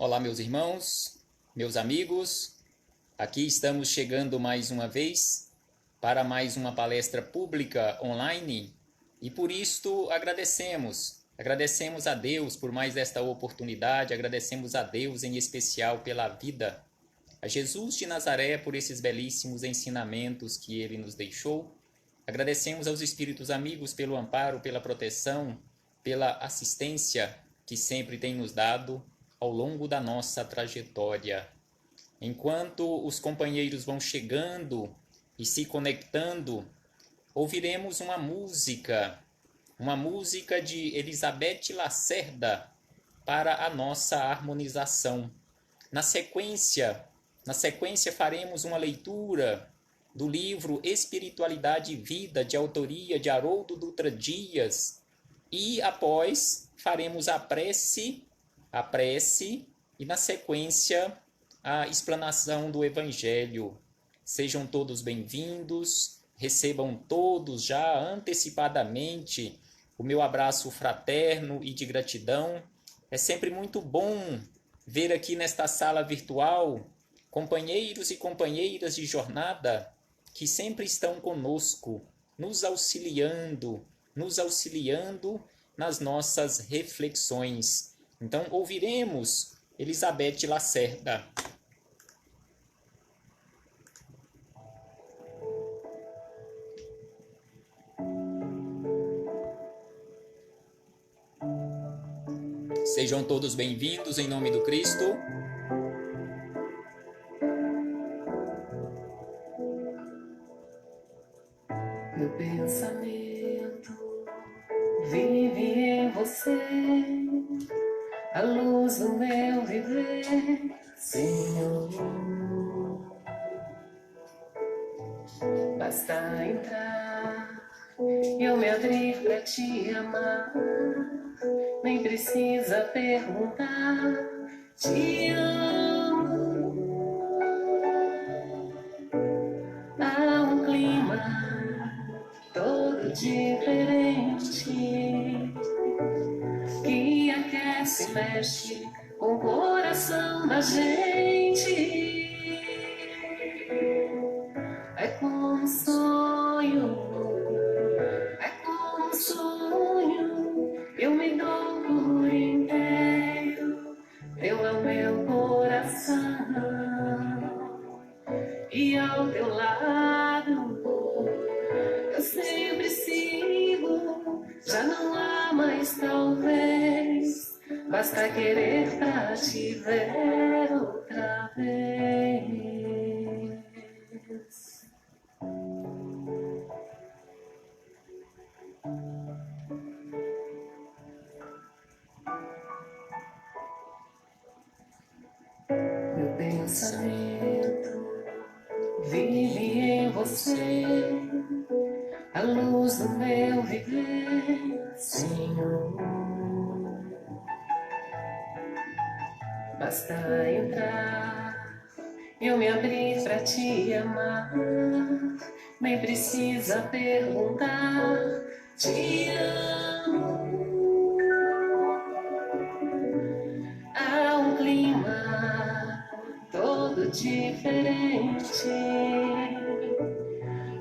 Olá, meus irmãos, meus amigos. Aqui estamos chegando mais uma vez para mais uma palestra pública online e por isto agradecemos a Deus por mais esta oportunidade, agradecemos a Deus em especial pela vida, a Jesus de Nazaré por esses belíssimos ensinamentos que Ele nos deixou. Agradecemos aos Espíritos amigos pelo amparo, pela proteção, pela assistência que sempre tem nos dado ao longo da nossa trajetória. Enquanto os companheiros vão chegando e se conectando, ouviremos uma música de Elizabeth Lacerda para a nossa harmonização. Na sequência faremos uma leitura do livro Espiritualidade e Vida, de autoria de Haroldo Dutra Dias, e após faremos a prece e na sequência a explanação do Evangelho. Sejam todos bem-vindos, recebam todos já antecipadamente o meu abraço fraterno e de gratidão. É sempre muito bom ver aqui nesta sala virtual companheiros e companheiras de jornada que sempre estão conosco, nos auxiliando nas nossas reflexões. Então, ouviremos Elizabeth Lacerda. Sejam todos bem-vindos em nome do Cristo. Meu pensamento vive em você, a luz do meu viver, Senhor. Basta entrar e eu me abrir pra te amar, nem precisa perguntar, te amo. Há um clima todo diferente que aquece e mexe com o coração da gente. É como um sonho, eu me dou por inteiro, teu é o meu coração, e ao teu lado eu sempre sigo, já não há mais talvez, basta querer pra te ver outra vez. Meu pensamento vive em você, a luz do meu viver, Senhor. Basta entrar, eu me abrir pra te amar, nem precisa perguntar, te amo. Há um clima todo diferente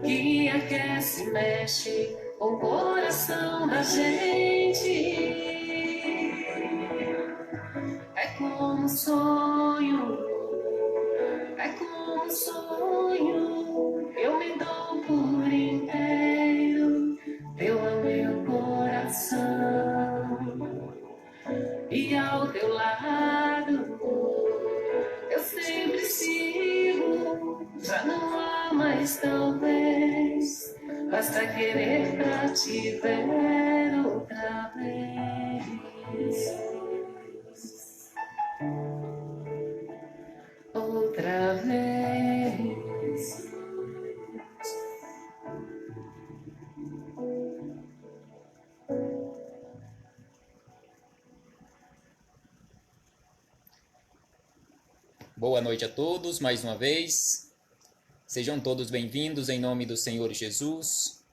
que aquece e mexe com o coração da gente. É como um sonho, eu me dou por inteiro, teu é o meu coração, e ao teu lado eu sempre sigo, já não há mais talvez, basta querer pra te ver outra vez. Outra vez. Boa noite a todos, mais uma vez. Sejam todos bem-vindos em nome do Senhor Jesus.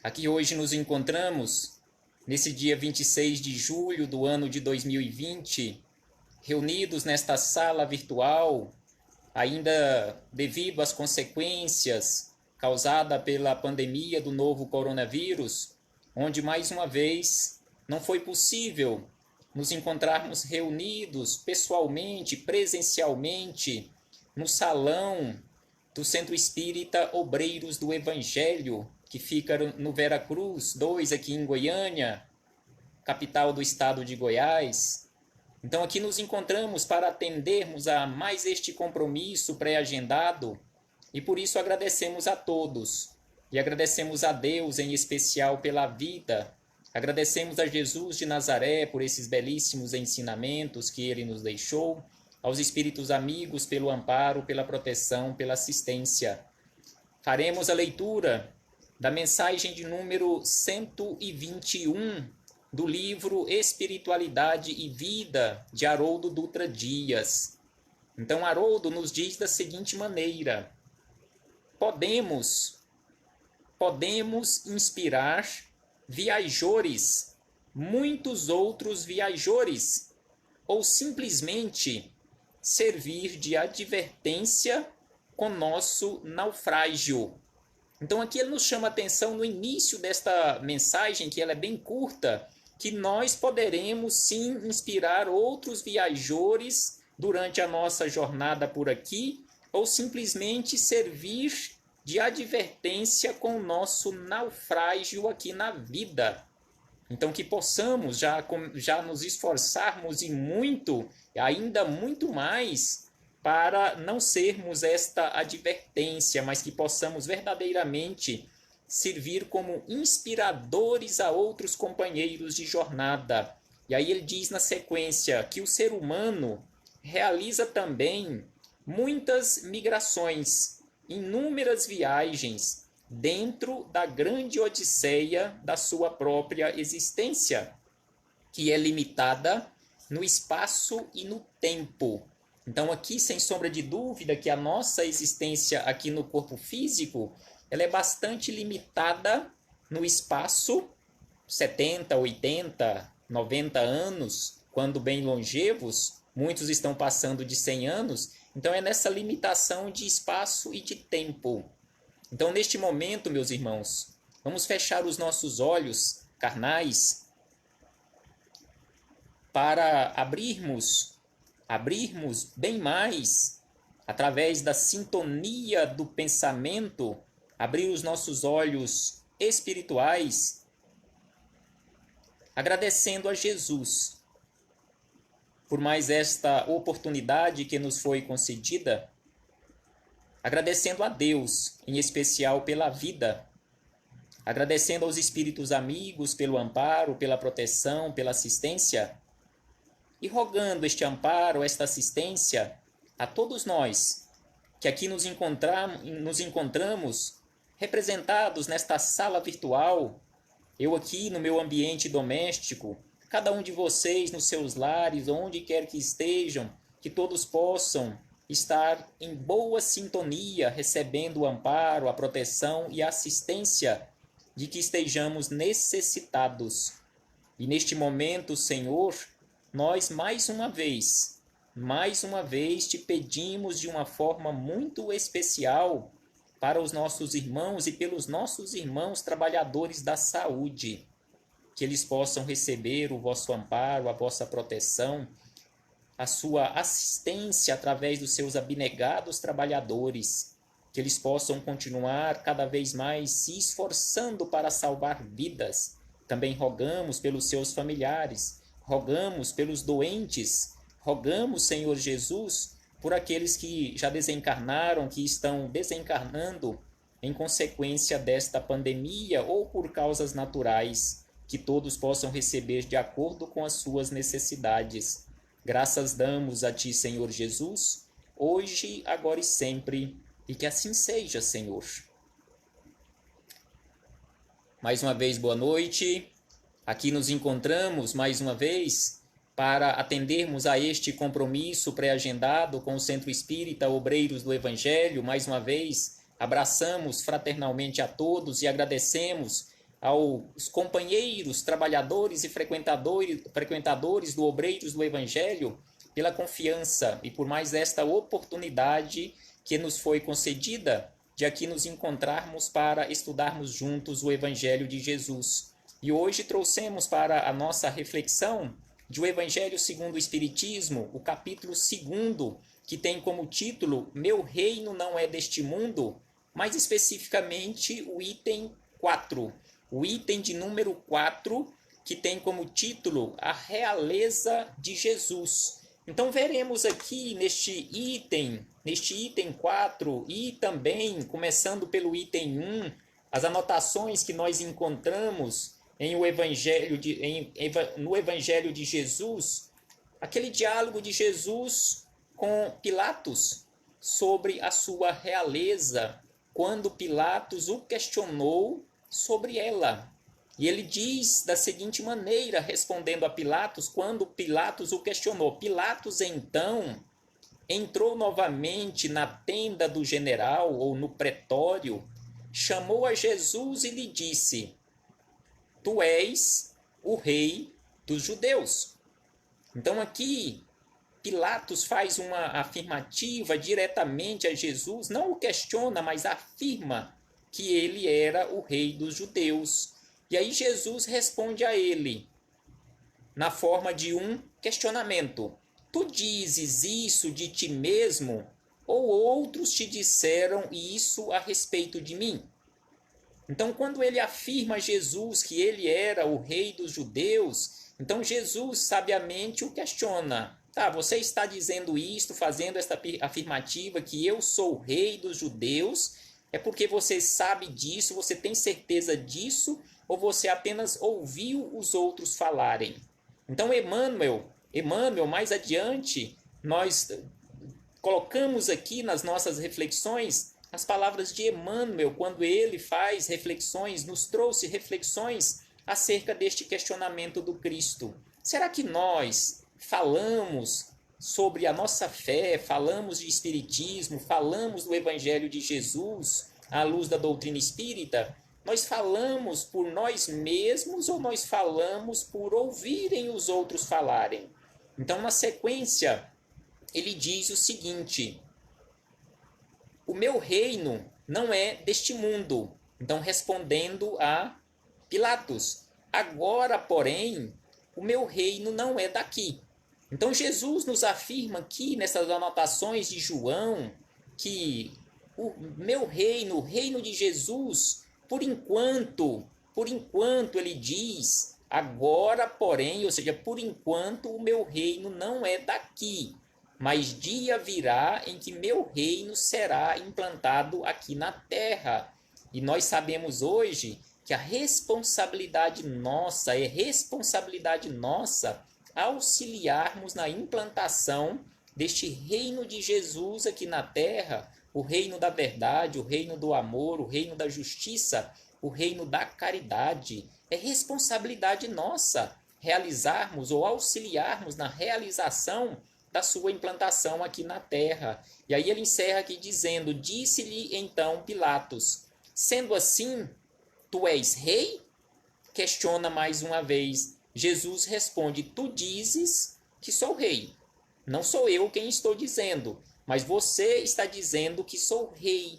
Aqui hoje nos encontramos, nesse dia 26 de julho do ano de 2020, reunidos nesta sala virtual, ainda devido às consequências causadas pela pandemia do novo coronavírus, onde mais uma vez não foi possível nos encontrarmos reunidos pessoalmente, presencialmente, no salão do Centro Espírita Obreiros do Evangelho, que fica no Veracruz 2, aqui em Goiânia, capital do estado de Goiás. Então aqui nos encontramos para atendermos a mais este compromisso pré-agendado e por isso agradecemos a todos e agradecemos a Deus em especial pela vida. Agradecemos a Jesus de Nazaré por esses belíssimos ensinamentos que ele nos deixou, aos espíritos amigos pelo amparo, pela proteção, pela assistência. Faremos a leitura da mensagem de número 121 do livro Espiritualidade e Vida, de Haroldo Dutra Dias. Então, Haroldo nos diz da seguinte maneira: podemos inspirar viajores, muitos outros viajores, ou simplesmente servir de advertência com nosso naufrágio. Então aqui ele nos chama a atenção no início desta mensagem, que ela é bem curta, que nós poderemos sim inspirar outros viajores durante a nossa jornada por aqui, ou simplesmente servir de advertência com o nosso naufrágio aqui na vida. Então que possamos já nos esforçarmos e muito, ainda muito mais, para não sermos esta advertência, mas que possamos verdadeiramente servir como inspiradores a outros companheiros de jornada. E aí ele diz na sequência que o ser humano realiza também muitas migrações, inúmeras viagens, dentro da grande odisseia da sua própria existência, que é limitada no espaço e no tempo. Então aqui, sem sombra de dúvida, que a nossa existência aqui no corpo físico, ela é bastante limitada no espaço, 70, 80, 90 anos, quando bem longevos, muitos estão passando de 100 anos, então é nessa limitação de espaço e de tempo. Então, neste momento, meus irmãos, vamos fechar os nossos olhos carnais para abrirmos bem mais, através da sintonia do pensamento, abrir os nossos olhos espirituais, agradecendo a Jesus por mais esta oportunidade que nos foi concedida, agradecendo a Deus, em especial pela vida, agradecendo aos espíritos amigos pelo amparo, pela proteção, pela assistência, e rogando este amparo, esta assistência a todos nós, que aqui nos encontramos representados nesta sala virtual, eu aqui no meu ambiente doméstico, cada um de vocês nos seus lares, onde quer que estejam, que todos possam estar em boa sintonia, recebendo o amparo, a proteção e a assistência de que estejamos necessitados. E neste momento, Senhor, nós mais uma vez te pedimos de uma forma muito especial para os nossos irmãos e pelos nossos irmãos trabalhadores da saúde, que eles possam receber o vosso amparo, a vossa proteção, a sua assistência através dos seus abnegados trabalhadores, que eles possam continuar cada vez mais se esforçando para salvar vidas. Também rogamos pelos seus familiares, rogamos pelos doentes, rogamos, Senhor Jesus, por aqueles que já desencarnaram, que estão desencarnando em consequência desta pandemia ou por causas naturais, que todos possam receber de acordo com as suas necessidades. Graças damos a Ti, Senhor Jesus, hoje, agora e sempre, e que assim seja, Senhor. Mais uma vez, boa noite. Aqui nos encontramos mais uma vez para atendermos a este compromisso pré-agendado com o Centro Espírita Obreiros do Evangelho. Mais uma vez, abraçamos fraternalmente a todos e agradecemos aos companheiros, trabalhadores e frequentadores do Obreiros do Evangelho pela confiança e por mais esta oportunidade que nos foi concedida de aqui nos encontrarmos para estudarmos juntos o Evangelho de Jesus. E hoje trouxemos para a nossa reflexão de o Evangelho segundo o Espiritismo, o capítulo 2, que tem como título Meu Reino Não É Deste Mundo, mais especificamente o item 4, o item de número 4, que tem como título A Realeza de Jesus. Então veremos aqui neste item 4 e também, começando pelo item 1, as anotações que nós encontramos no Evangelho de Jesus, aquele diálogo de Jesus com Pilatos sobre a sua realeza, quando Pilatos o questionou sobre ela. E ele diz da seguinte maneira, respondendo a Pilatos, quando Pilatos o questionou. Pilatos, então, entrou novamente na tenda do general, ou no pretório, chamou a Jesus e lhe disse: Tu és o rei dos judeus. Então aqui, Pilatos faz uma afirmativa diretamente a Jesus, não o questiona, mas afirma que ele era o rei dos judeus. E aí Jesus responde a ele na forma de um questionamento. Tu dizes isso de ti mesmo, ou outros te disseram isso a respeito de mim? Então, quando ele afirma a Jesus que ele era o rei dos judeus, então Jesus sabiamente o questiona. Tá, você está dizendo isto, fazendo esta afirmativa que eu sou o rei dos judeus, é porque você sabe disso, você tem certeza disso, ou você apenas ouviu os outros falarem? Então, Emmanuel, mais adiante, nós colocamos aqui nas nossas reflexões as palavras de Emmanuel, quando ele faz reflexões, nos trouxe reflexões acerca deste questionamento do Cristo. Será que nós falamos sobre a nossa fé, falamos de Espiritismo, falamos do Evangelho de Jesus à luz da doutrina espírita? Nós falamos por nós mesmos ou nós falamos por ouvirem os outros falarem? Então, na sequência, ele diz o seguinte: o meu reino não é deste mundo. Então, respondendo a Pilatos, agora, porém, o meu reino não é daqui. Então, Jesus nos afirma aqui, nessas anotações de João, que o meu reino, o reino de Jesus, por enquanto, ele diz, agora, porém, ou seja, por enquanto, o meu reino não é daqui. Mas dia virá em que meu reino será implantado aqui na terra. E nós sabemos hoje que a responsabilidade nossa, auxiliarmos na implantação deste reino de Jesus aqui na terra, o reino da verdade, o reino do amor, o reino da justiça, o reino da caridade. É responsabilidade nossa realizarmos ou auxiliarmos na realização da sua implantação aqui na terra. E aí ele encerra aqui dizendo: disse-lhe então Pilatos: sendo assim, tu és rei? Questiona mais uma vez. Jesus responde: tu dizes que sou rei. Não sou eu quem estou dizendo, mas você está dizendo que sou rei.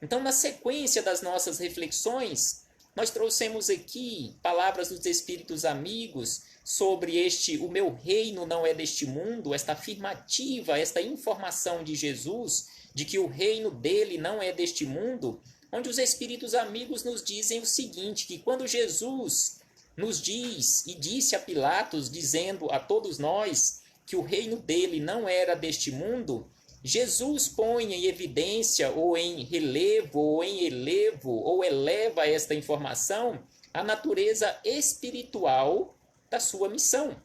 Então, na sequência das nossas reflexões, nós trouxemos aqui palavras dos Espíritos Amigos sobre o meu reino não é deste mundo, esta afirmativa, esta informação de Jesus, de que o reino dele não é deste mundo, onde os Espíritos Amigos nos dizem o seguinte, que quando Jesus nos diz e disse a Pilatos, dizendo a todos nós que o reino dele não era deste mundo, Jesus põe em evidência, ou em relevo, ou em elevo, ou eleva esta informação à natureza espiritual da sua missão.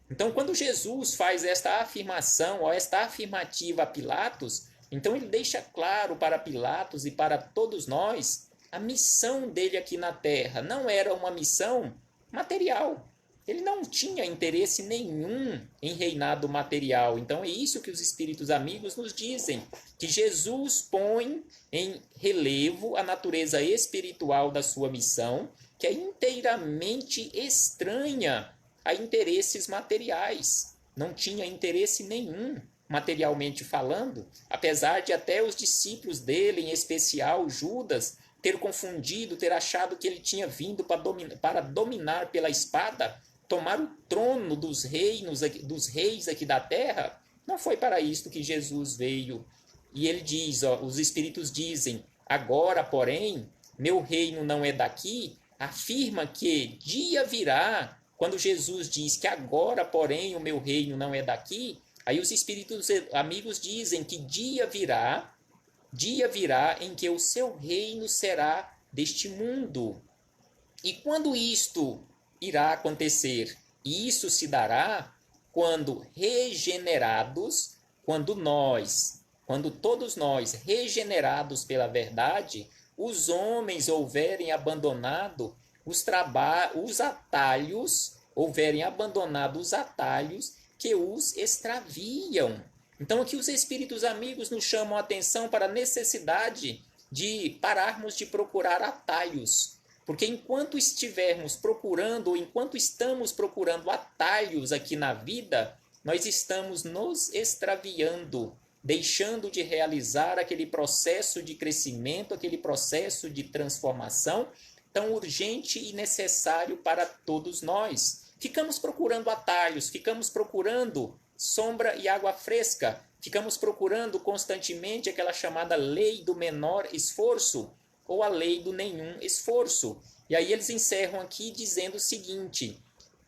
Então, quando Jesus faz esta afirmação, ou esta afirmativa a Pilatos, então ele deixa claro para Pilatos e para todos nós a missão dele aqui na terra. Não era uma missão material. Ele não tinha interesse nenhum em reinado material. Então é isso que os Espíritos Amigos nos dizem, que Jesus põe em relevo a natureza espiritual da sua missão, que é inteiramente estranha a interesses materiais. não tinha interesse nenhum, materialmente falando, apesar de até os discípulos dele, em especial Judas, ter confundido, ter achado que ele tinha vindo para dominar pela espada, tomar o trono dos reis aqui da terra. Não foi para isto que Jesus veio. E ele diz, ó, os espíritos dizem, agora, porém, meu reino não é daqui, afirma que dia virá, quando Jesus diz que agora, porém, o meu reino não é daqui, aí os espíritos amigos dizem que dia virá em que o seu reino será deste mundo. E quando isto irá acontecer? Isso se dará quando regenerados, quando todos nós, regenerados pela verdade, os homens houverem abandonado os atalhos, que os extraviam. Então aqui os espíritos amigos nos chamam a atenção para a necessidade de pararmos de procurar atalhos. Porque enquanto estivermos procurando, ou enquanto estamos procurando atalhos aqui na vida, nós estamos nos extraviando, deixando de realizar aquele processo de crescimento, aquele processo de transformação tão urgente e necessário para todos nós. Ficamos procurando atalhos, ficamos procurando sombra e água fresca, ficamos procurando constantemente aquela chamada lei do menor esforço, ou a lei do nenhum esforço. E aí eles encerram aqui dizendo o seguinte,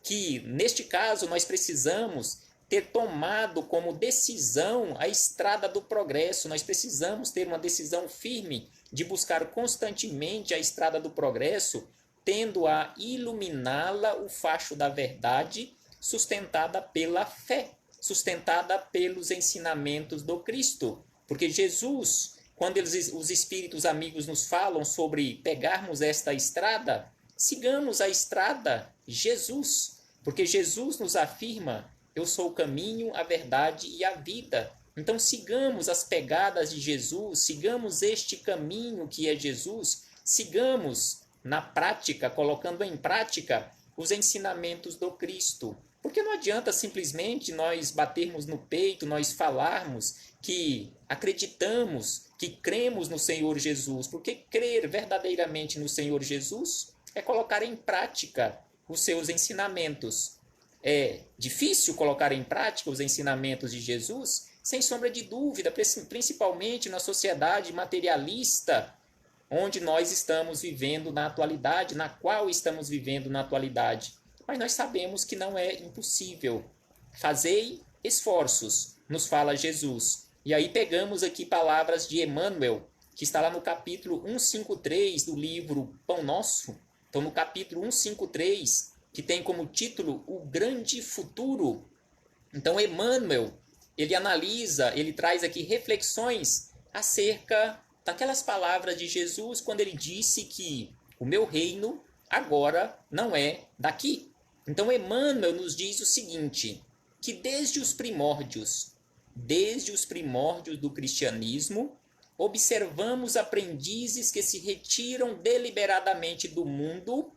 que neste caso nós precisamos ter tomado como decisão a estrada do progresso, nós precisamos ter uma decisão firme de buscar constantemente a estrada do progresso, tendo a iluminá-la o facho da verdade, sustentada pela fé, sustentada pelos ensinamentos do Cristo. Porque Jesus, quando os espíritos amigos nos falam sobre pegarmos esta estrada, sigamos a estrada Jesus, porque Jesus nos afirma, eu sou o caminho, a verdade e a vida. Então sigamos as pegadas de Jesus, sigamos este caminho que é Jesus, sigamos na prática, colocando em prática os ensinamentos do Cristo. Porque não adianta simplesmente nós batermos no peito, nós falarmos que acreditamos, que cremos no Senhor Jesus, porque crer verdadeiramente no Senhor Jesus é colocar em prática os seus ensinamentos. É difícil colocar em prática os ensinamentos de Jesus? Sem sombra de dúvida, principalmente na sociedade materialista, onde nós estamos vivendo na atualidade, na qual estamos vivendo na atualidade. Mas nós sabemos que não é impossível. Fazei esforços, nos fala Jesus. E aí pegamos aqui palavras de Emmanuel, que está lá no capítulo 153 do livro Pão Nosso. Então, no capítulo 153, que tem como título O Grande Futuro. Então, Emmanuel, ele analisa, ele traz aqui reflexões acerca daquelas palavras de Jesus quando ele disse que o meu reino agora não é daqui. Então, Emmanuel nos diz o seguinte, que desde os primórdios do cristianismo, observamos aprendizes que se retiram deliberadamente do mundo,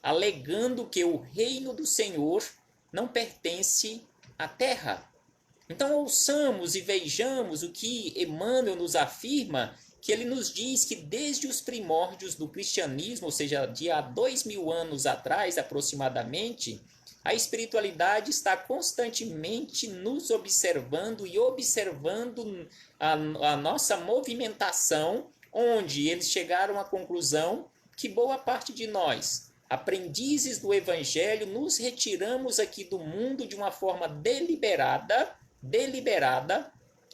alegando que o reino do Senhor não pertence à terra. Então ouçamos e vejamos o que Emmanuel nos afirma, que ele nos diz que desde os primórdios do cristianismo, ou seja, de há 2000 anos atrás aproximadamente, a espiritualidade está constantemente nos observando e observando a nossa movimentação, onde eles chegaram à conclusão que boa parte de nós, aprendizes do Evangelho, nos retiramos aqui do mundo de uma forma deliberada,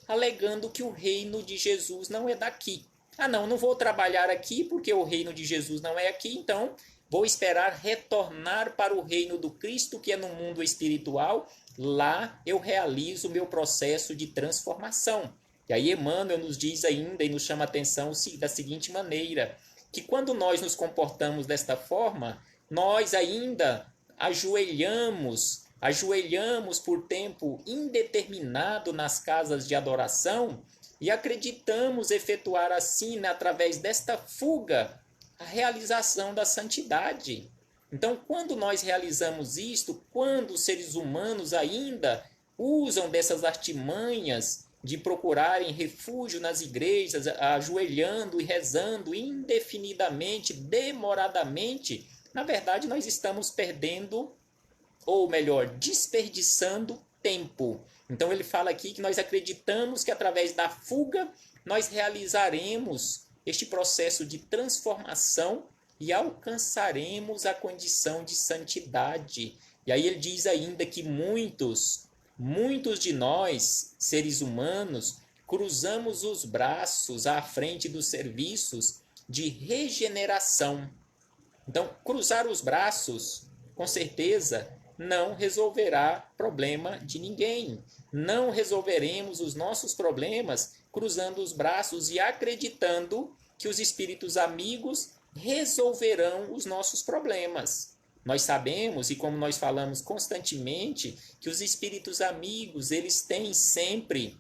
alegando que o reino de Jesus não é daqui. Não vou trabalhar aqui porque o reino de Jesus não é aqui, então vou esperar retornar para o reino do Cristo, que é no mundo espiritual. Lá eu realizo o meu processo de transformação. E aí Emmanuel nos diz ainda e nos chama a atenção da seguinte maneira, que quando nós nos comportamos desta forma, nós ainda ajoelhamos por tempo indeterminado nas casas de adoração e acreditamos efetuar assim, através desta fuga, a realização da santidade. Então, quando nós realizamos isto, quando os seres humanos ainda usam dessas artimanhas de procurarem refúgio nas igrejas, ajoelhando e rezando indefinidamente, demoradamente, na verdade nós estamos perdendo, ou melhor, desperdiçando tempo. Então ele fala aqui que nós acreditamos que através da fuga nós realizaremos este processo de transformação e alcançaremos a condição de santidade. E aí ele diz ainda que muitos de nós, seres humanos, cruzamos os braços à frente dos serviços de regeneração. Então, cruzar os braços, com certeza, não resolverá problema de ninguém. Não resolveremos os nossos problemas cruzando os braços e acreditando que os espíritos amigos resolverão os nossos problemas. Nós sabemos, e como nós falamos constantemente, que os espíritos amigos, eles têm sempre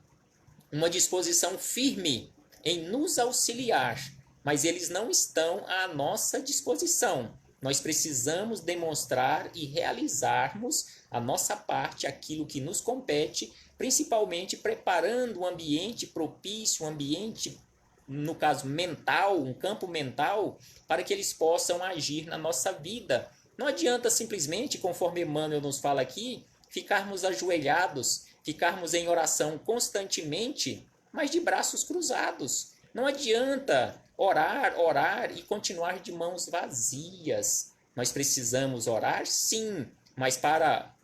uma disposição firme em nos auxiliar, mas eles não estão à nossa disposição. Nós precisamos demonstrar e realizarmos a nossa parte, aquilo que nos compete, principalmente preparando um ambiente propício, um ambiente, no caso mental, um campo mental, para que eles possam agir na nossa vida. Não adianta simplesmente, conforme Emmanuel nos fala aqui, ficarmos ajoelhados, ficarmos em oração constantemente, mas de braços cruzados. Não adianta orar e continuar de mãos vazias. Nós precisamos orar, sim, mas para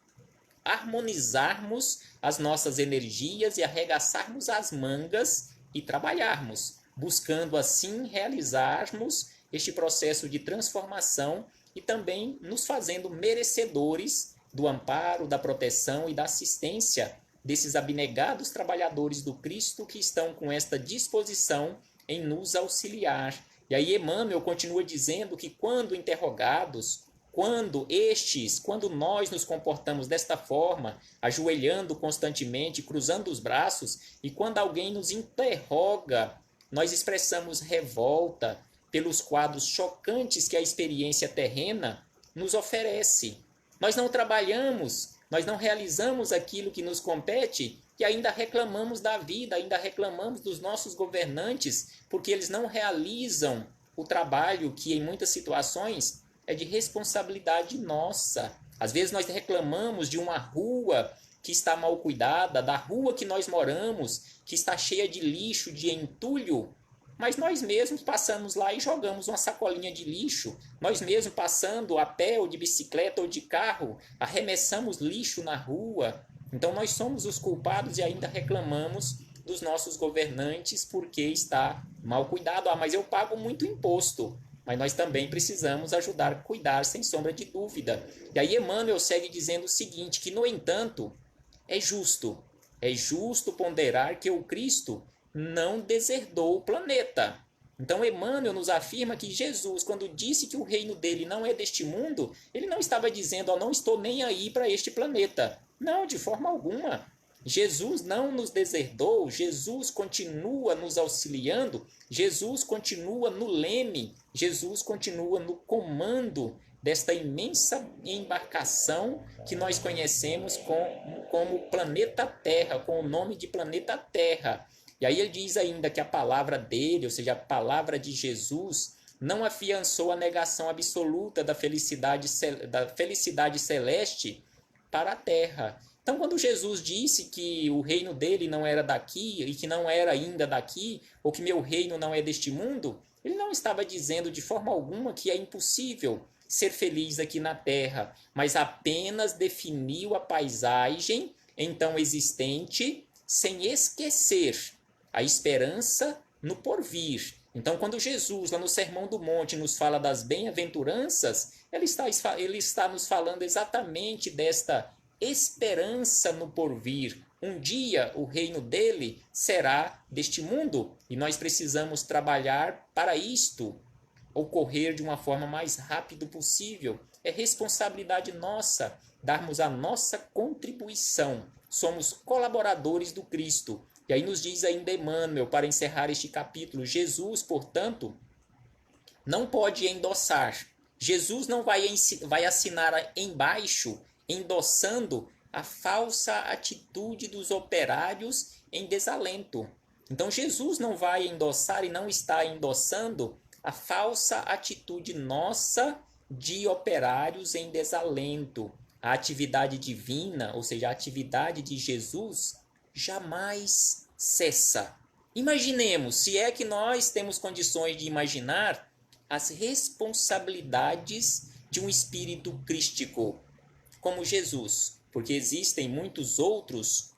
harmonizarmos as nossas energias e arregaçarmos as mangas e trabalharmos, buscando assim realizarmos este processo de transformação e também nos fazendo merecedores do amparo, da proteção e da assistência desses abnegados trabalhadores do Cristo que estão com esta disposição em nos auxiliar. E aí Emmanuel continua dizendo que quando interrogados, quando nós nos comportamos desta forma, ajoelhando constantemente, cruzando os braços, e quando alguém nos interroga, nós expressamos revolta pelos quadros chocantes que a experiência terrena nos oferece. Nós não trabalhamos, nós não realizamos aquilo que nos compete e ainda reclamamos da vida, ainda reclamamos dos nossos governantes, porque eles não realizam o trabalho que em muitas situações é de responsabilidade nossa. Às vezes nós reclamamos de uma rua que está mal cuidada, da rua que nós moramos, que está cheia de lixo, de entulho, mas nós mesmos passamos lá e jogamos uma sacolinha de lixo. Nós mesmos passando a pé ou de bicicleta ou de carro, arremessamos lixo na rua. Então nós somos os culpados e ainda reclamamos dos nossos governantes porque está mal cuidado. Mas eu pago muito imposto. Mas nós também precisamos ajudar a cuidar, sem sombra de dúvida. E aí Emmanuel segue dizendo o seguinte, que no entanto, é justo ponderar que o Cristo não deserdou o planeta. Então Emmanuel nos afirma que Jesus, quando disse que o reino dele não é deste mundo, ele não estava dizendo, não estou nem aí para este planeta. Não, de forma alguma. Jesus não nos deserdou, Jesus continua nos auxiliando, Jesus continua no leme, Jesus continua no comando desta imensa embarcação que nós conhecemos como planeta Terra, com o nome de planeta Terra. E aí ele diz ainda que a palavra dele, ou seja, a palavra de Jesus, não afiançou a negação absoluta da felicidade celeste para a terra. Então, quando Jesus disse que o reino dele não era daqui e que não era ainda daqui, ou que meu reino não é deste mundo, ele não estava dizendo de forma alguma que é impossível ser feliz aqui na terra, mas apenas definiu a paisagem então existente sem esquecer a esperança no porvir. Então, quando Jesus, lá no Sermão do Monte, nos fala das bem-aventuranças, ele está nos falando exatamente desta esperança no porvir. Um dia o reino dele será deste mundo e nós precisamos trabalhar para isto ocorrer de uma forma mais rápida possível. É responsabilidade nossa darmos a nossa contribuição. Somos colaboradores do Cristo. E aí nos diz ainda Emmanuel, para encerrar este capítulo, Jesus, portanto, não pode endossar Jesus não vai assinar embaixo, endossando a falsa atitude dos operários em desalento. Então Jesus não vai endossar e não está endossando a falsa atitude nossa de operários em desalento. A atividade divina, ou seja, a atividade de Jesus, jamais cessa. Imaginemos, se é que nós temos condições de imaginar as responsabilidades de um espírito crístico como Jesus, porque existem muitos outros,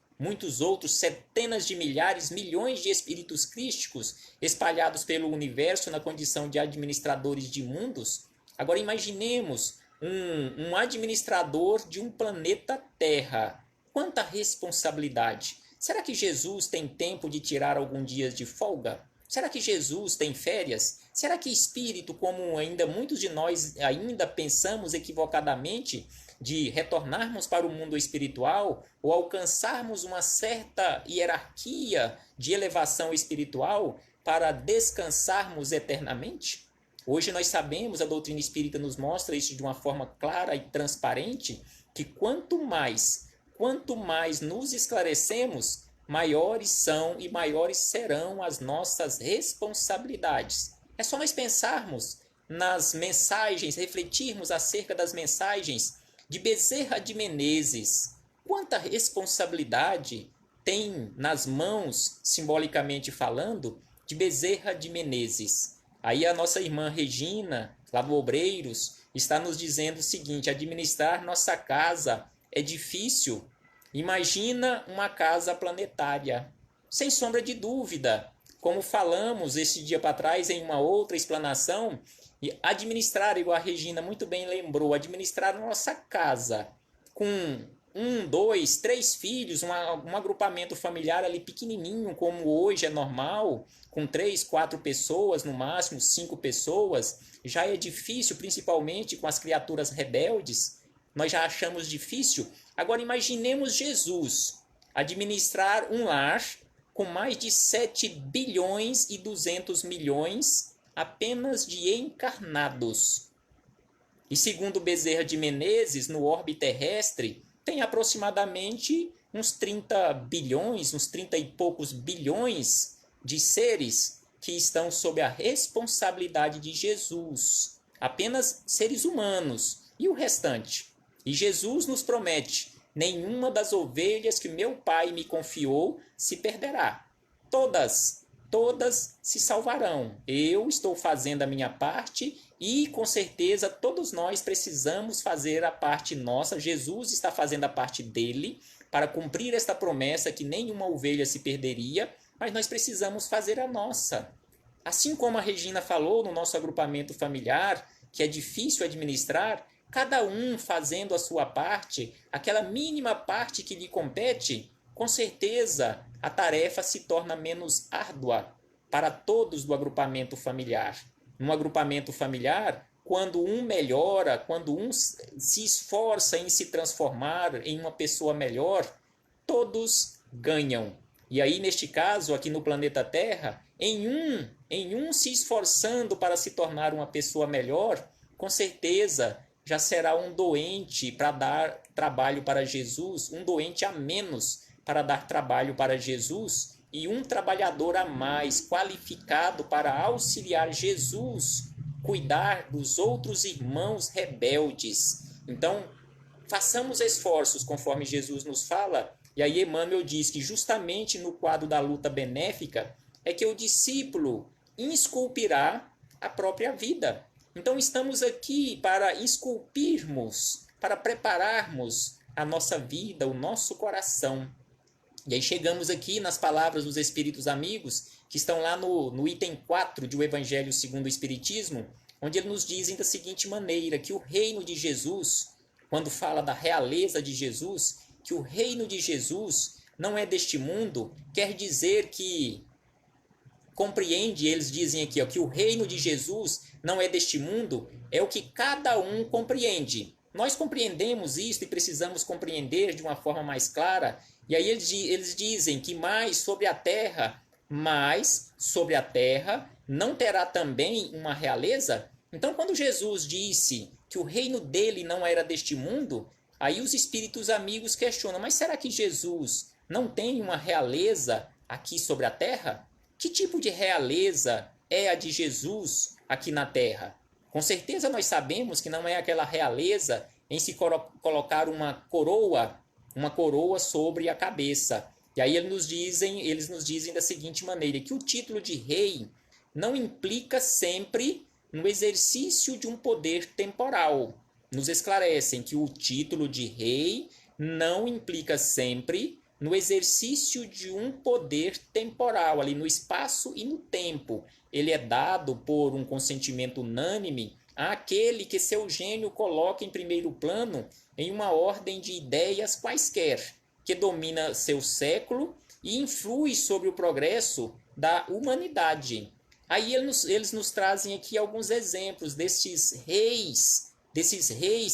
centenas de milhares, milhões de espíritos crísticos espalhados pelo universo na condição de administradores de mundos. Agora imaginemos um administrador de um planeta Terra. Quanta responsabilidade! Será que Jesus tem tempo de tirar alguns dias de folga? Será que Jesus tem férias? Será que espírito, como ainda muitos de nós ainda pensamos equivocadamente, de retornarmos para o mundo espiritual ou alcançarmos uma certa hierarquia de elevação espiritual para descansarmos eternamente? Hoje nós sabemos, a doutrina espírita nos mostra isso de uma forma clara e transparente, que quanto mais nos esclarecemos, maiores são e maiores serão as nossas responsabilidades. É só nós pensarmos nas mensagens, refletirmos acerca das mensagens de Bezerra de Menezes. Quanta responsabilidade tem nas mãos, simbolicamente falando, de Bezerra de Menezes. Aí a nossa irmã Regina, lá do Obreiros, está nos dizendo o seguinte: administrar nossa casa é difícil. Imagina uma casa planetária. Sem sombra de dúvida, como falamos esse dia para trás em uma outra explanação, administrar, igual a Regina muito bem lembrou, administrar a nossa casa com 1, 2, 3 filhos, um agrupamento familiar ali pequenininho, como hoje é normal, com 3, 4 pessoas, no máximo 5 pessoas, já é difícil, principalmente com as criaturas rebeldes, nós já achamos difícil. Agora imaginemos Jesus administrar um lar com mais de 7 bilhões e 200 milhões apenas de encarnados. E segundo Bezerra de Menezes, no orbe terrestre, tem aproximadamente uns 30 bilhões, uns 30 e poucos bilhões de seres que estão sob a responsabilidade de Jesus. Apenas seres humanos. E o restante? E Jesus nos promete: nenhuma das ovelhas que meu Pai me confiou se perderá. Todas se salvarão. Eu estou fazendo a minha parte e, com certeza, todos nós precisamos fazer a parte nossa. Jesus está fazendo a parte dele para cumprir esta promessa que nenhuma ovelha se perderia, mas nós precisamos fazer a nossa. Assim como a Regina falou no nosso agrupamento familiar, que é difícil administrar, cada um fazendo a sua parte, aquela mínima parte que lhe compete, com certeza a tarefa se torna menos árdua para todos do agrupamento familiar. No agrupamento familiar, quando um melhora, quando um se esforça em se transformar em uma pessoa melhor, todos ganham. E aí, neste caso, aqui no planeta Terra, em um se esforçando para se tornar uma pessoa melhor, com certeza já será um doente para dar trabalho para Jesus, um doente a menos para dar trabalho para Jesus e um trabalhador a mais qualificado para auxiliar Jesus, cuidar dos outros irmãos rebeldes. Então, façamos esforços conforme Jesus nos fala. E aí Emmanuel diz que justamente no quadro da luta benéfica é que o discípulo esculpirá a própria vida. Então estamos aqui para esculpirmos, para prepararmos a nossa vida, o nosso coração. E aí chegamos aqui nas palavras dos Espíritos Amigos, que estão lá no item 4 de O Evangelho segundo o Espiritismo, onde eles nos dizem da seguinte maneira, que o reino de Jesus, quando fala da realeza de Jesus, que o reino de Jesus não é deste mundo, quer dizer que compreende, eles dizem aqui, ó, que o reino de Jesus não é deste mundo, é o que cada um compreende. Nós compreendemos isso e precisamos compreender de uma forma mais clara. E aí eles dizem que mais sobre a terra não terá também uma realeza? Então, quando Jesus disse que o reino dele não era deste mundo, aí os espíritos amigos questionam: mas será que Jesus não tem uma realeza aqui sobre a terra? Que tipo de realeza é a de Jesus aqui na terra? Com certeza nós sabemos que não é aquela realeza em se colocar uma coroa sobre a cabeça. E aí eles nos dizem da seguinte maneira, que o título de rei não implica sempre no exercício de um poder temporal. Nos esclarecem que o título de rei não implica sempre no exercício de um poder temporal, ali no espaço e no tempo. Ele é dado por um consentimento unânime àquele que seu gênio coloca em primeiro plano em uma ordem de ideias quaisquer, que domina seu século e influi sobre o progresso da humanidade. Aí eles nos trazem aqui alguns exemplos desses reis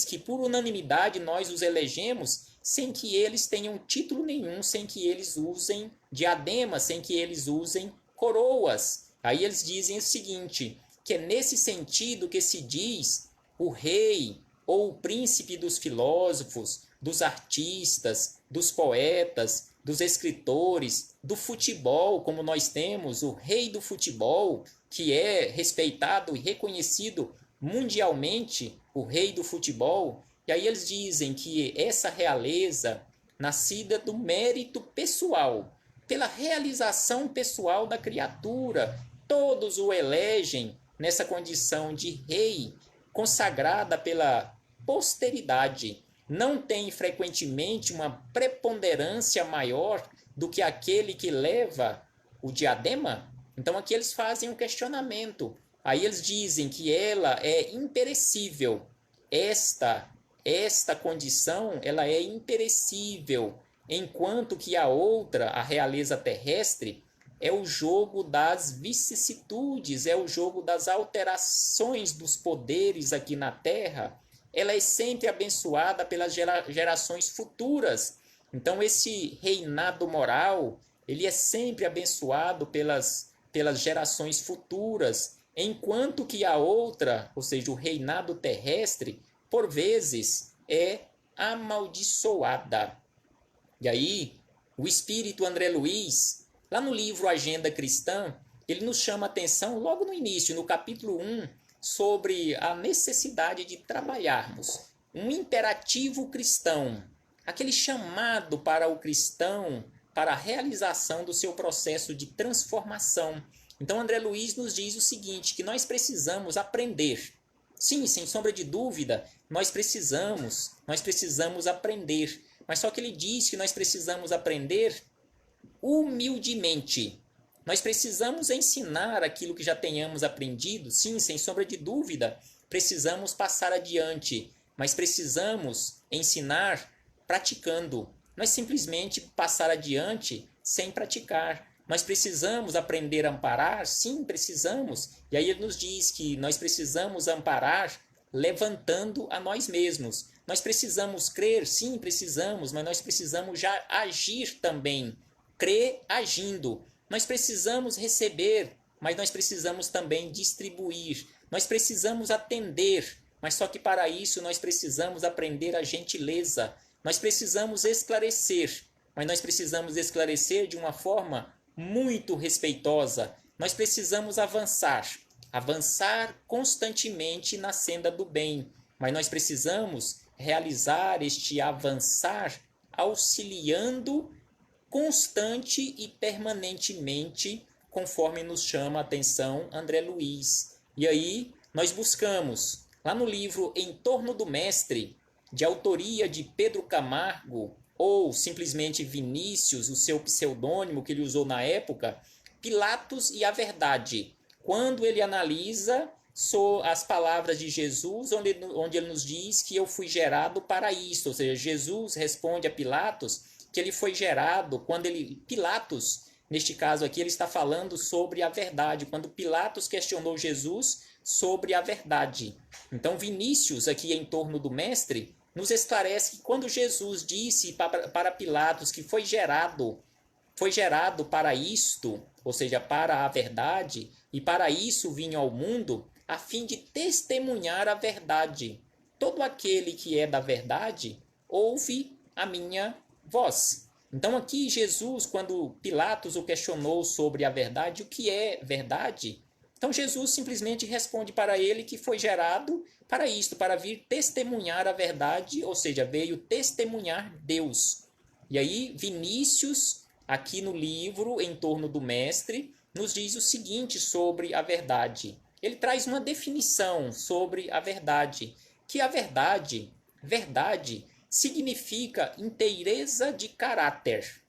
que por unanimidade nós os elegemos sem que eles tenham título nenhum, sem que eles usem diademas, sem que eles usem coroas. Aí eles dizem o seguinte, que é nesse sentido que se diz o rei ou o príncipe dos filósofos, dos artistas, dos poetas, dos escritores, do futebol, como nós temos o rei do futebol, que é respeitado e reconhecido mundialmente, o rei do futebol. E aí eles dizem que essa realeza, nascida do mérito pessoal, pela realização pessoal da criatura, todos o elegem nessa condição de rei, consagrada pela posteridade. Não tem frequentemente uma preponderância maior do que aquele que leva o diadema? Então aqui eles fazem um questionamento. Aí eles dizem que ela é imperecível. Esta condição, ela é imperecível, enquanto que a outra, a realeza terrestre, é o jogo das vicissitudes, é o jogo das alterações dos poderes aqui na Terra. Ela é sempre abençoada pelas gerações futuras. Então esse reinado moral, ele é sempre abençoado pelas gerações futuras, enquanto que a outra, ou seja, o reinado terrestre, por vezes é amaldiçoada. E aí, o espírito André Luiz, lá no livro Agenda Cristã, ele nos chama a atenção logo no início, no capítulo 1, sobre a necessidade de trabalharmos um imperativo cristão, aquele chamado para o cristão para a realização do seu processo de transformação. Então André Luiz nos diz o seguinte, que nós precisamos aprender. Sim, sem sombra de dúvida, nós precisamos aprender. Mas só que ele diz que nós precisamos aprender humildemente. Nós precisamos ensinar aquilo que já tenhamos aprendido, sim, sem sombra de dúvida. Precisamos passar adiante, mas precisamos ensinar praticando. Não é simplesmente passar adiante sem praticar. Nós precisamos aprender a amparar? Sim, precisamos. E aí ele nos diz que nós precisamos amparar levantando a nós mesmos. Nós precisamos crer? Sim, precisamos, mas nós precisamos já agir também. Crer agindo. Nós precisamos receber, mas nós precisamos também distribuir. Nós precisamos atender, mas só que para isso nós precisamos aprender a gentileza. Nós precisamos esclarecer, mas nós precisamos esclarecer de uma forma muito respeitosa. Nós precisamos avançar constantemente na senda do bem, mas nós precisamos realizar este avançar auxiliando constante e permanentemente, conforme nos chama a atenção André Luiz. E aí nós buscamos, lá no livro Em Torno do Mestre, de autoria de Pedro Camargo, ou simplesmente Vinícius, o seu pseudônimo que ele usou na época, Pilatos e a Verdade, quando ele analisa as palavras de Jesus, onde ele nos diz que eu fui gerado para isso, ou seja, Jesus responde a Pilatos que ele foi gerado quando Pilatos, neste caso aqui, ele está falando sobre a verdade, quando Pilatos questionou Jesus sobre a verdade. Então Vinícius, aqui em torno do mestre, nos esclarece que quando Jesus disse para Pilatos que foi gerado para isto, ou seja, para a verdade, e para isso vinha ao mundo, a fim de testemunhar a verdade. Todo aquele que é da verdade, ouve a minha voz. Então aqui Jesus, quando Pilatos o questionou sobre a verdade, o que é verdade? Então Jesus simplesmente responde para ele que foi gerado para isto, para vir testemunhar a verdade, ou seja, veio testemunhar Deus. E aí Vinícius, aqui no livro Em Torno do Mestre, nos diz o seguinte sobre a verdade. Ele traz uma definição sobre a verdade, que a verdade significa inteireza de caráter.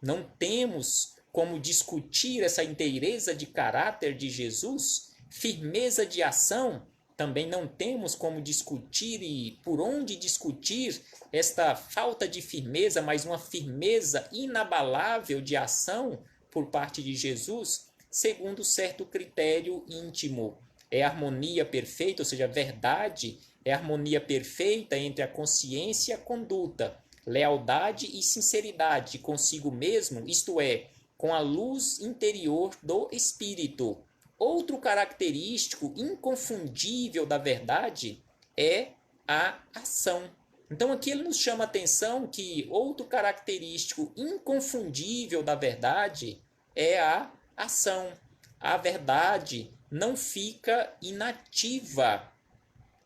Não temos como discutir essa inteireza de caráter de Jesus, firmeza de ação, também não temos como discutir e por onde discutir esta falta de firmeza, mas uma firmeza inabalável de ação por parte de Jesus, segundo certo critério íntimo. É harmonia perfeita, ou seja, verdade é harmonia perfeita entre a consciência e a conduta, lealdade e sinceridade consigo mesmo, isto é, com a luz interior do espírito. Outro característico inconfundível da verdade é a ação. Então aqui ele nos chama a atenção que outro característico inconfundível da verdade é a ação. A verdade não fica inativa.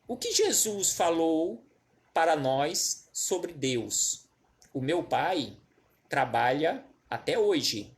O que Jesus falou para nós sobre Deus? O meu Pai trabalha até hoje.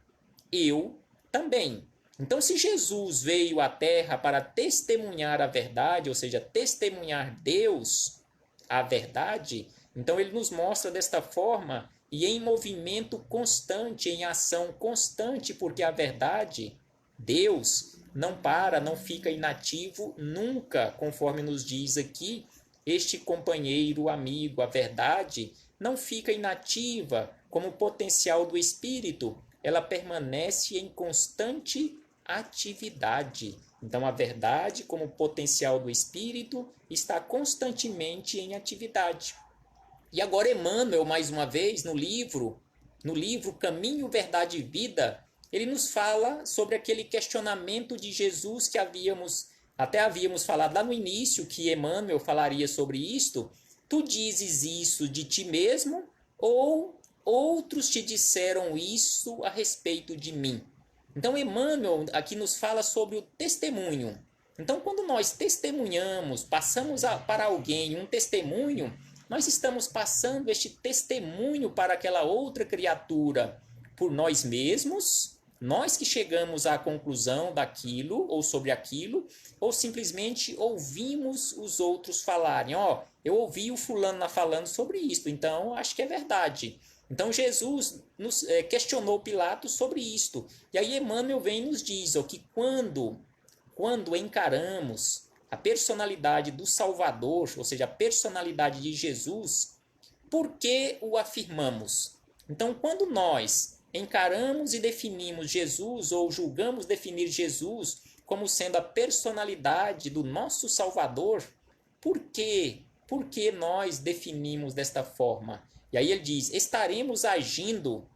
Eu também. Então, se Jesus veio à Terra para testemunhar a verdade, ou seja, testemunhar Deus, a verdade, então ele nos mostra desta forma e em movimento constante, em ação constante, porque a verdade, Deus, não para, não fica inativo nunca, conforme nos diz aqui este companheiro, amigo, a verdade não fica inativa como potencial do espírito, ela permanece em constante atividade. Então a verdade, como potencial do espírito, está constantemente em atividade. E agora Emmanuel, mais uma vez, no livro Caminho, Verdade e Vida, ele nos fala sobre aquele questionamento de Jesus que até havíamos falado lá no início, que Emmanuel falaria sobre isto. Tu dizes isso de ti mesmo ou outros te disseram isso a respeito de mim? Então Emmanuel aqui nos fala sobre o testemunho. Então quando nós testemunhamos, passamos para alguém um testemunho, nós estamos passando este testemunho para aquela outra criatura por nós mesmos, nós que chegamos à conclusão daquilo ou sobre aquilo, ou simplesmente ouvimos os outros falarem, eu ouvi o fulano falando sobre isso, então acho que é verdade. Então Jesus nos questionou Pilatos sobre isto. E aí Emmanuel vem e nos diz que quando encaramos a personalidade do Salvador, ou seja, a personalidade de Jesus, por que o afirmamos? Então, quando nós encaramos e definimos Jesus, ou julgamos definir Jesus como sendo a personalidade do nosso Salvador, por quê? Por que nós definimos desta forma? E aí ele diz, estaremos agindo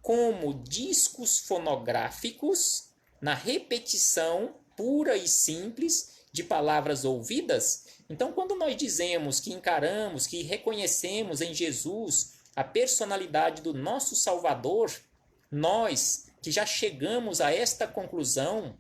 como discos fonográficos na repetição pura e simples de palavras ouvidas. Então, quando nós dizemos que encaramos, que reconhecemos em Jesus a personalidade do nosso Salvador, nós que já chegamos a esta conclusão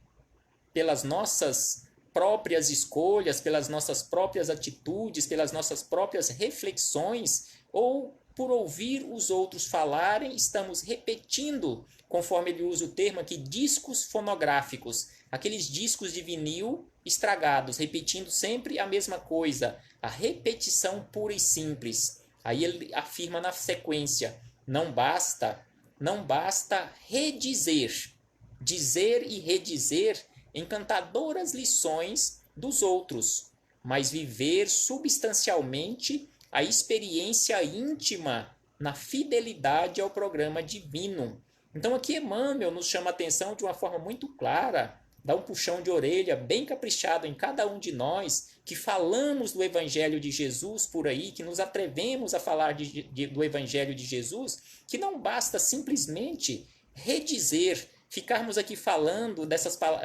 pelas nossas próprias escolhas, pelas nossas próprias atitudes, pelas nossas próprias reflexões, ou por ouvir os outros falarem, estamos repetindo, conforme ele usa o termo aqui, discos fonográficos, aqueles discos de vinil estragados, repetindo sempre a mesma coisa, a repetição pura e simples. Aí ele afirma na sequência, não basta redizer, dizer e redizer encantadoras lições dos outros, mas viver substancialmente a experiência íntima na fidelidade ao programa divino. Então aqui Emmanuel nos chama a atenção de uma forma muito clara, dá um puxão de orelha bem caprichado em cada um de nós, que falamos do Evangelho de Jesus por aí, que nos atrevemos a falar do Evangelho de Jesus, que não basta simplesmente redizer, ficarmos aqui falando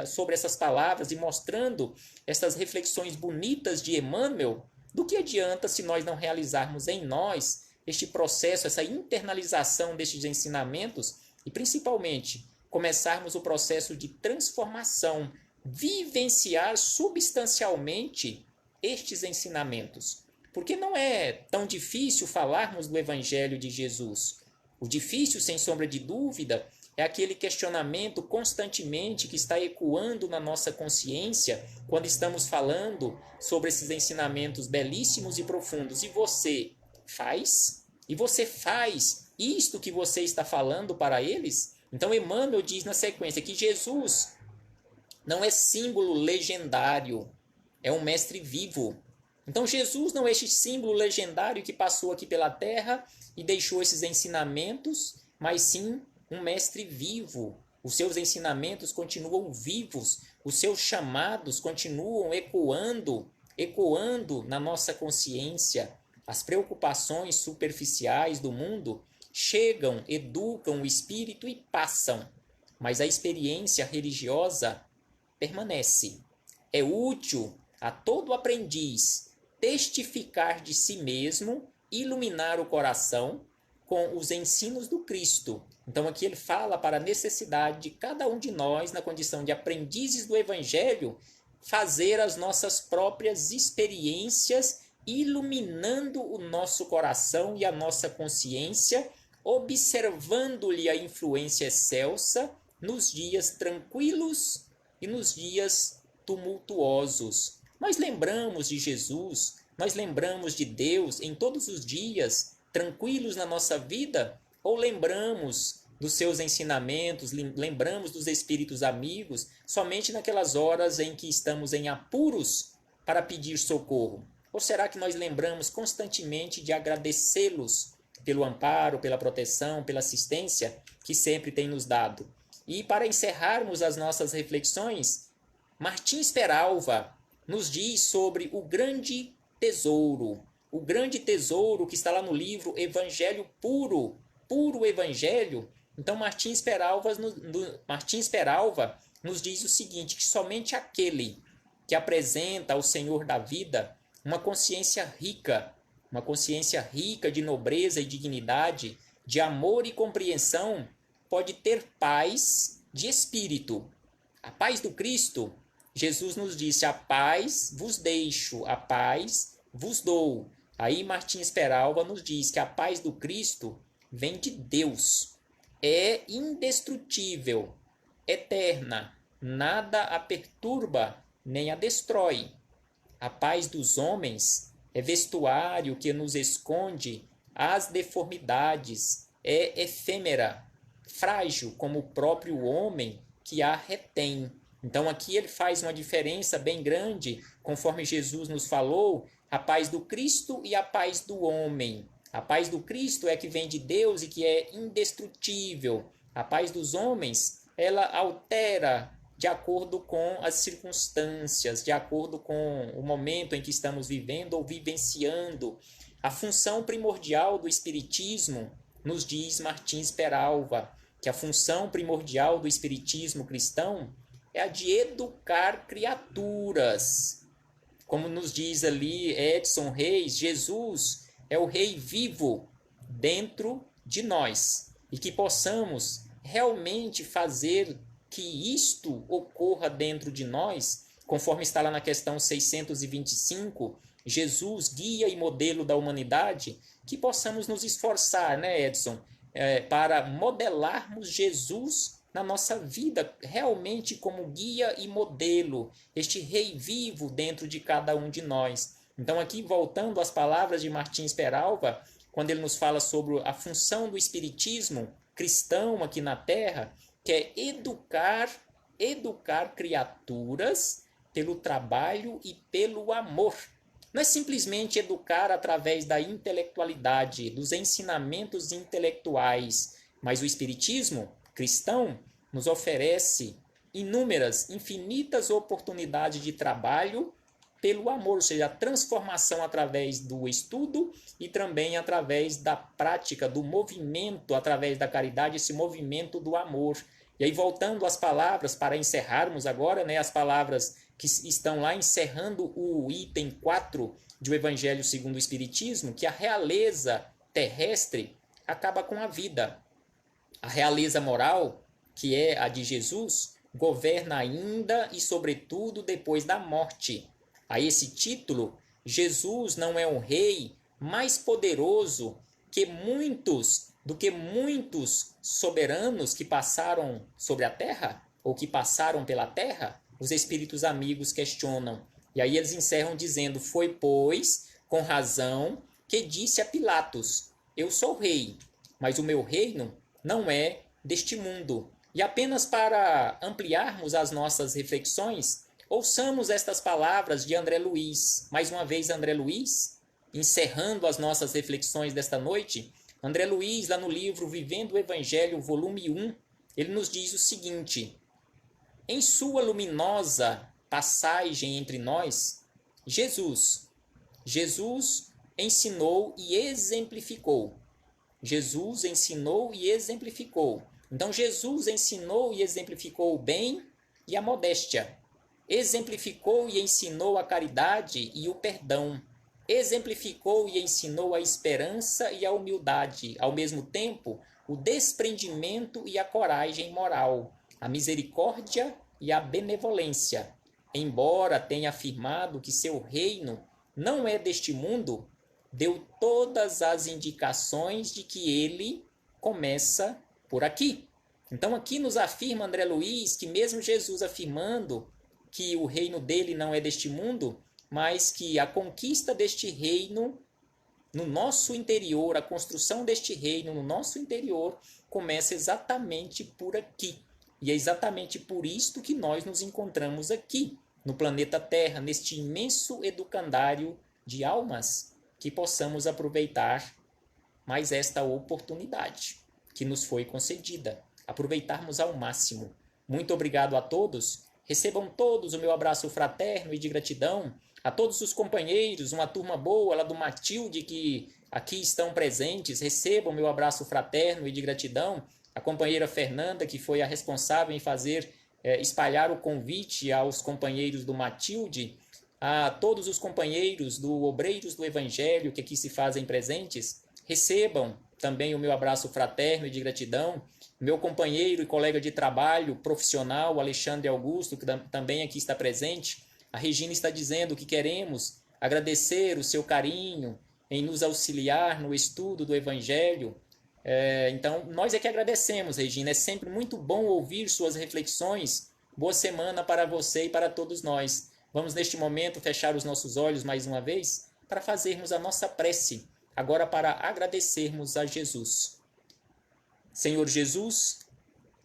sobre essas palavras e mostrando essas reflexões bonitas de Emmanuel, do que adianta se nós não realizarmos em nós este processo, essa internalização destes ensinamentos e, principalmente, começarmos o processo de transformação, vivenciar substancialmente estes ensinamentos. Porque não é tão difícil falarmos do Evangelho de Jesus. O difícil, sem sombra de dúvida, é aquele questionamento constantemente que está ecoando na nossa consciência quando estamos falando sobre esses ensinamentos belíssimos e profundos. E você faz? E você faz isto que você está falando para eles? Então Emmanuel diz na sequência que Jesus não é símbolo legendário, é um mestre vivo. Então Jesus não é este símbolo legendário que passou aqui pela terra e deixou esses ensinamentos, mas sim um mestre vivo. Os seus ensinamentos continuam vivos, os seus chamados continuam ecoando na nossa consciência. As preocupações superficiais do mundo chegam, educam o espírito e passam, mas a experiência religiosa permanece. É útil a todo aprendiz testificar de si mesmo, iluminar o coração com os ensinos do Cristo. Então aqui ele fala para a necessidade de cada um de nós, na condição de aprendizes do Evangelho, fazer as nossas próprias experiências, iluminando o nosso coração e a nossa consciência, observando-lhe a influência excelsa nos dias tranquilos e nos dias tumultuosos. Nós lembramos de Jesus, nós lembramos de Deus em todos os dias tranquilos na nossa vida, ou lembramos dos seus ensinamentos, lembramos dos espíritos amigos somente naquelas horas em que estamos em apuros para pedir socorro? Ou será que nós lembramos constantemente de agradecê-los pelo amparo, pela proteção, pela assistência que sempre tem nos dado? E para encerrarmos as nossas reflexões, Martins Peralva nos diz sobre o grande tesouro que está lá no livro Evangelho Puro, Puro Evangelho. Então Martins Peralva nos diz o seguinte, que somente aquele que apresenta ao Senhor da vida uma consciência rica de nobreza e dignidade, de amor e compreensão, pode ter paz de espírito. A paz do Cristo, Jesus nos disse, a paz vos deixo, a paz vos dou. Aí Martins Peralva nos diz que a paz do Cristo vem de Deus, é indestrutível, eterna, nada a perturba nem a destrói. A paz dos homens é vestuário que nos esconde as deformidades, é efêmera, frágil como o próprio homem que a retém. Então aqui ele faz uma diferença bem grande, conforme Jesus nos falou, a paz do Cristo e a paz do homem. A paz do Cristo é que vem de Deus e que é indestrutível. A paz dos homens, ela altera de acordo com as circunstâncias, de acordo com o momento em que estamos vivendo ou vivenciando. A função primordial do Espiritismo, nos diz Martins Peralva, que a função primordial do Espiritismo cristão é a de educar criaturas. Como nos diz ali Edson Reis, Jesus é o Rei vivo dentro de nós. E que possamos realmente fazer que isto ocorra dentro de nós, conforme está lá na questão 625, Jesus, guia e modelo da humanidade, que possamos nos esforçar, né, Edson, para modelarmos Jesus na nossa vida, realmente como guia e modelo, este Rei vivo dentro de cada um de nós. Então aqui, voltando às palavras de Martins Peralva, quando ele nos fala sobre a função do espiritismo cristão aqui na Terra, que é educar criaturas pelo trabalho e pelo amor. Não é simplesmente educar através da intelectualidade, dos ensinamentos intelectuais, mas o espiritismo cristão nos oferece infinitas oportunidades de trabalho pelo amor, ou seja, a transformação através do estudo e também através da prática, do movimento, através da caridade, esse movimento do amor. E aí, voltando às palavras, para encerrarmos agora, né, as palavras que estão lá encerrando o item 4 do Evangelho segundo o Espiritismo, que a realeza terrestre acaba com a vida. A realeza moral, que é a de Jesus, governa ainda e sobretudo depois da morte. A esse título, Jesus não é um rei mais poderoso do que muitos soberanos que passaram sobre a terra ou que passaram pela terra? Os espíritos amigos questionam. E aí eles encerram dizendo: foi, pois, com razão que disse a Pilatos: eu sou rei, mas o meu reino não é deste mundo. E apenas para ampliarmos as nossas reflexões, ouçamos estas palavras de André Luiz. Mais uma vez, André Luiz, encerrando as nossas reflexões desta noite. André Luiz, lá no livro Vivendo o Evangelho, volume 1, ele nos diz o seguinte: em sua luminosa passagem entre nós, Jesus ensinou e exemplificou. Jesus ensinou e exemplificou. Então, Jesus ensinou e exemplificou o bem e a modéstia. Exemplificou e ensinou a caridade e o perdão. Exemplificou e ensinou a esperança e a humildade. Ao mesmo tempo, o desprendimento e a coragem moral, a misericórdia e a benevolência. Embora tenha afirmado que seu reino não é deste mundo, deu todas as indicações de que ele começa por aqui. Então aqui nos afirma André Luiz que mesmo Jesus afirmando que o reino dele não é deste mundo, mas que a conquista deste reino no nosso interior, a construção deste reino no nosso interior começa exatamente por aqui. E é exatamente por isto que nós nos encontramos aqui, no planeta Terra, neste imenso educandário de almas, que possamos aproveitar mais esta oportunidade que nos foi concedida, aproveitarmos ao máximo. Muito obrigado a todos, recebam todos o meu abraço fraterno e de gratidão, a todos os companheiros, uma turma boa lá do Matilde que aqui estão presentes, recebam o meu abraço fraterno e de gratidão, a companheira Fernanda, que foi a responsável em fazer espalhar o convite aos companheiros do Matilde, a todos os companheiros do Obreiros do Evangelho que aqui se fazem presentes, recebam também o meu abraço fraterno e de gratidão, meu companheiro e colega de trabalho profissional, Alexandre Augusto, que também aqui está presente. A Regina está dizendo que queremos agradecer o seu carinho em nos auxiliar no estudo do Evangelho. Então, nós é que agradecemos, Regina. É sempre muito bom ouvir suas reflexões. Boa semana para você e para todos nós. Vamos, neste momento, fechar os nossos olhos mais uma vez para fazermos a nossa prece, agora para agradecermos a Jesus. Senhor Jesus,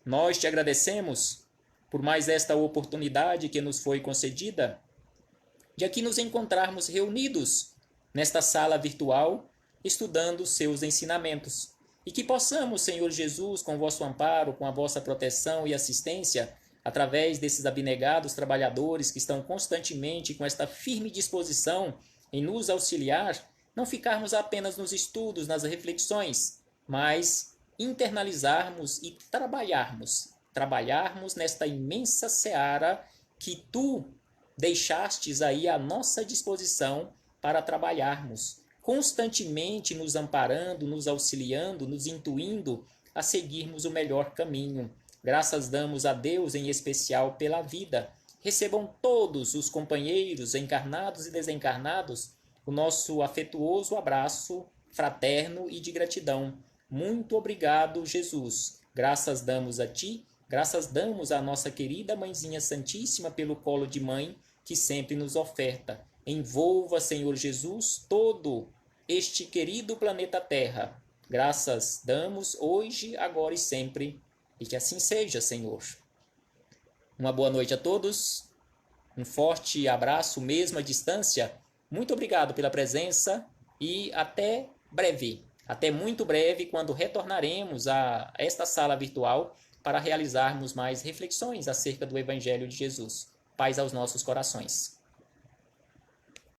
nós te agradecemos por mais esta oportunidade que nos foi concedida de aqui nos encontrarmos reunidos nesta sala virtual, estudando seus ensinamentos. E que possamos, Senhor Jesus, com vosso amparo, com a vossa proteção e assistência, através desses abnegados trabalhadores que estão constantemente com esta firme disposição em nos auxiliar, não ficarmos apenas nos estudos, nas reflexões, mas internalizarmos e trabalharmos nesta imensa seara que tu deixastes aí à nossa disposição para trabalharmos, constantemente nos amparando, nos auxiliando, nos intuindo a seguirmos o melhor caminho. Graças damos a Deus em especial pela vida. Recebam todos os companheiros encarnados e desencarnados o nosso afetuoso abraço fraterno e de gratidão. Muito obrigado, Jesus. Graças damos a ti, graças damos à nossa querida Mãezinha Santíssima pelo colo de mãe que sempre nos oferta. Envolva, Senhor Jesus, todo este querido planeta Terra. Graças damos hoje, agora e sempre. E que assim seja, Senhor. Uma boa noite a todos. Um forte abraço, mesmo à distância. Muito obrigado pela presença e até breve. Até muito breve, quando retornaremos a esta sala virtual para realizarmos mais reflexões acerca do Evangelho de Jesus. Paz aos nossos corações.